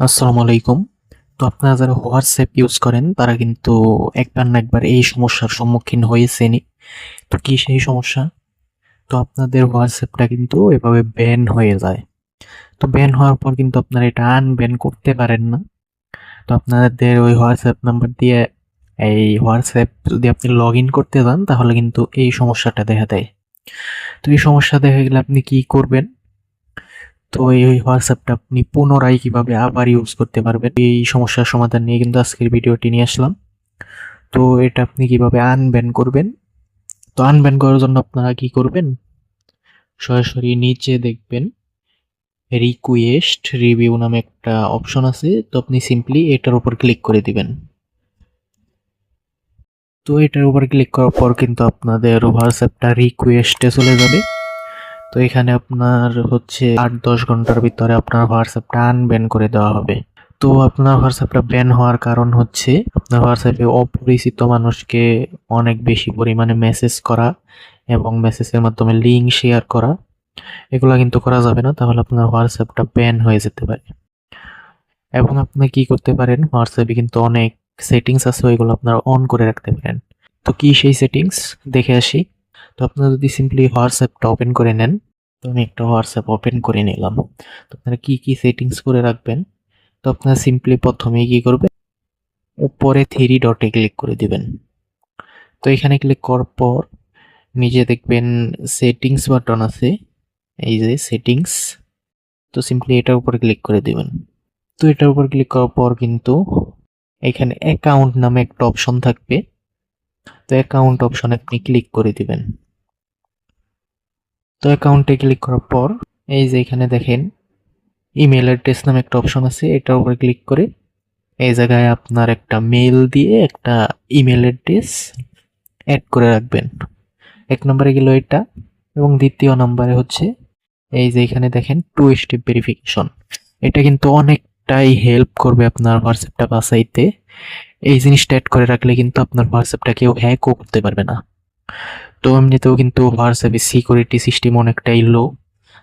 আসসালামু আলাইকুম। তো আপনারা যারা হোয়াটসঅ্যাপ ইউজ করেন তারা কিন্তু একবার না একবার এই সমস্যার সম্মুখীন হয়েছেনই। তো কি সেই সমস্যা? তো আপনাদের হোয়াটসঅ্যাপটা কিন্তু এভাবে ব্যান হয়ে যায়। তো ব্যান হওয়ার পর কিন্তু আপনারা এটা আনব্যান করতে পারেন না। তো আপনাদের ওই হোয়াটসঅ্যাপ নাম্বার দিয়ে এই হোয়াটসঅ্যাপ যদি আপনি লগ ইন করতে যান তাহলে কিন্তু এই সমস্যাটা দেখা দেয়। তো এই সমস্যা দেখা গেলে আপনি কি করবেন? তো এই হোয়াটসঅ্যাপটা আপনি পুনরায় কিভাবে আবার ইউজ করতে পারবেন এই সমস্যার সমাধান নিয়ে কিন্তু আজকের ভিডিওটি নিয়ে আসলাম। তো এটা আপনি কিভাবে আনব্যান করবেন? তো আনব্যান করার জন্য আপনারা কি করবেন? সরাসরি নিচে দেখবেন রিকোয়েস্ট রিভিউ নামে একটা অপশন আছে। তো আপনি সিম্পলি এটার উপর ক্লিক করে দিবেন। তো এটার উপর ক্লিক করার পর কিন্তু আপনাদের হোয়াটসঅ্যাপটা রিকোয়েস্টে চলে যাবে। তো এখানে আপনার হচ্ছে ৮-১০ ঘন্টার ভিতরে আপনার হোয়াটসঅ্যাপটা আনব্যান করে দেওয়া হবে। তো আপনার হোয়াটসঅ্যাপটা ব্যান হওয়ার কারণ হচ্ছে আপনার হোয়াটসঅ্যাপে অপরিচিত মানুষকে অনেক বেশি পরিমাণে মেসেজ করা এবং মেসেজের মাধ্যমে লিঙ্ক শেয়ার করা, এগুলা কিন্তু করা যাবে না। তাহলে আপনার হোয়াটসঅ্যাপটা ব্যান হয়ে যেতে পারে। এবং আপনি কি করতে পারেন, হোয়াটসঅ্যাপে কিন্তু অনেক সেটিংস আছে, ওইগুলো আপনারা অন করে রাখতে পারেন। তো কি সেই সেটিংস দেখে আসি। তো আপনারা যদি সিম্পলি হোয়াটসঅ্যাপটা ওপেন করে নেন, তো আমি একটা হোয়াটসঅ্যাপ ওপেন করে নিলাম। তো আপনারা কি কি সেটিংস করে রাখবেন? তো আপনারা সিম্পলি প্রথমেই কি করবেন, উপরে থ্রি ডটে ক্লিক করে দিবেন। তো এখানে ক্লিক করার পর নিচে দেখবেন সেটিংস বাটন আছে, এই যে সেটিংস। তো সিম্পলি এটার উপর ক্লিক করে দিবেন। তো এটার উপর ক্লিক করার পর কিন্তু এখানে অ্যাকাউন্ট নামে একটা অপশন থাকবে। তো অ্যাকাউন্ট অপশনে আপনি ক্লিক করে দিবেন। তো অ্যাকাউন্টে ক্লিক করার পর এই যে এখানে দেখেন ইমেল অ্যাড্রেস নামে একটা অপশন আছে, এটার উপর ক্লিক করে এই জায়গায় আপনার একটা মেল দিয়ে একটা ইমেল অ্যাড্রেস অ্যাড করে রাখবেন। এক নম্বরে গেল এটা, এবং দ্বিতীয় নম্বরে হচ্ছে এই যে এখানে দেখেন টু স্টেপ ভেরিফিকেশন। এটা কিন্তু অনেকটাই হেল্প করবে আপনার হোয়াটসঅ্যাপটা বাঁচাইতে। এই জিনিসটা অ্যাড করে রাখলে কিন্তু আপনার হোয়াটসঅ্যাপটা কেউ হ্যাকও করতে পারবে না। তো এমনিতেও কিন্তু হোয়াটসঅ্যাপের সিকিউরিটি সিস্টেম অনেকটাই লো,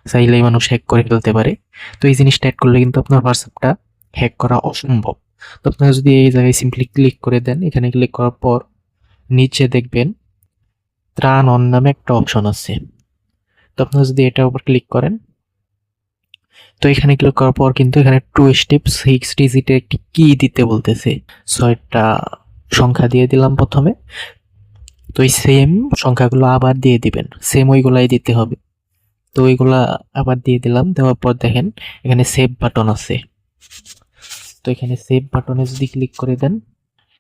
চাইলেই মানুষ হ্যাক করে ফেলতে পারে। তো এই জিনিসটা অ্যাড করলে কিন্তু আপনার হোয়াটসঅ্যাপটা হ্যাক করা অসম্ভব। তো আপনারা যদি এই জায়গায় সিম্পলি ক্লিক করে দেন, এখানে ক্লিক করার পর নিচে দেখবেন ত্রাণ অন নামে একটা অপশন আছে। তো আপনারা যদি এটার উপর ক্লিক করেন, তো এখানে ক্লিক করার পর কিন্তু এখানে টু স্টেপ 6 ডিজিটের একটি কি দিতে বলতেছে। 6টা সংখ্যা দিয়ে দিলাম প্রথমে। তো এই সেম সংখ্যাগুলো আবার দিয়ে দিবেন, সেম ওইগুলাই দিতে হবে। তো ওইগুলা আবার দিয়ে দিলাম, দেওয়ার পর দেখেন এখানে সেভ বাটন আছে। তো এখানে সেভ বাটনে যদি ক্লিক করে দেন,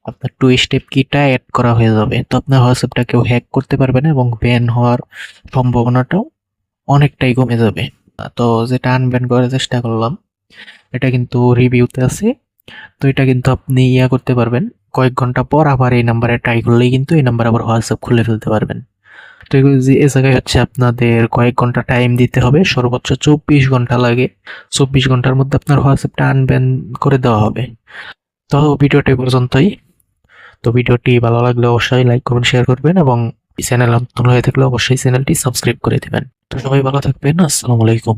আপনার টু স্টেপ কিটা অ্যাড করা হয়ে যাবে। তো আপনার হোয়াটসঅ্যাপটা কেউ হ্যাক করতে পারবে না এবং ব্যান হওয়ার সম্ভাবনাটাও অনেকটাই কমে যাবে। তো যেটা আনব্যান করার চেষ্টা করলাম, এটা কিন্তু রিভিউতে আছে। তো এটা কিন্তু আপনি করতে পারবেন, কয়েক ঘন্টা পর আবার এই নাম্বারে ট্রাই করলেই কিন্তু এই নাম্বার আবার হোয়াটসঅ্যাপ খুলে ফেলতে পারবেন। তো এগুলো যে এ জায়গায় হচ্ছে আপনাদের কয়েক ঘন্টা টাইম দিতে হবে, সর্বোচ্চ 24 ঘন্টা লাগে। 24 ঘন্টার মধ্যে আপনার হোয়াটসঅ্যাপটা আনব্যান করে দেওয়া হবে। তো ভিডিওটি পর্যন্তই। তো ভিডিওটি ভালো লাগলে অবশ্যই লাইক কমেন্ট শেয়ার করবেন, এবং চ্যানেল নতুন হয়ে থাকলে অবশ্যই চ্যানেলটি সাবস্ক্রাইব করে দিবেন। তো সবাই ভালো থাকবেন। আসসালামু আলাইকুম।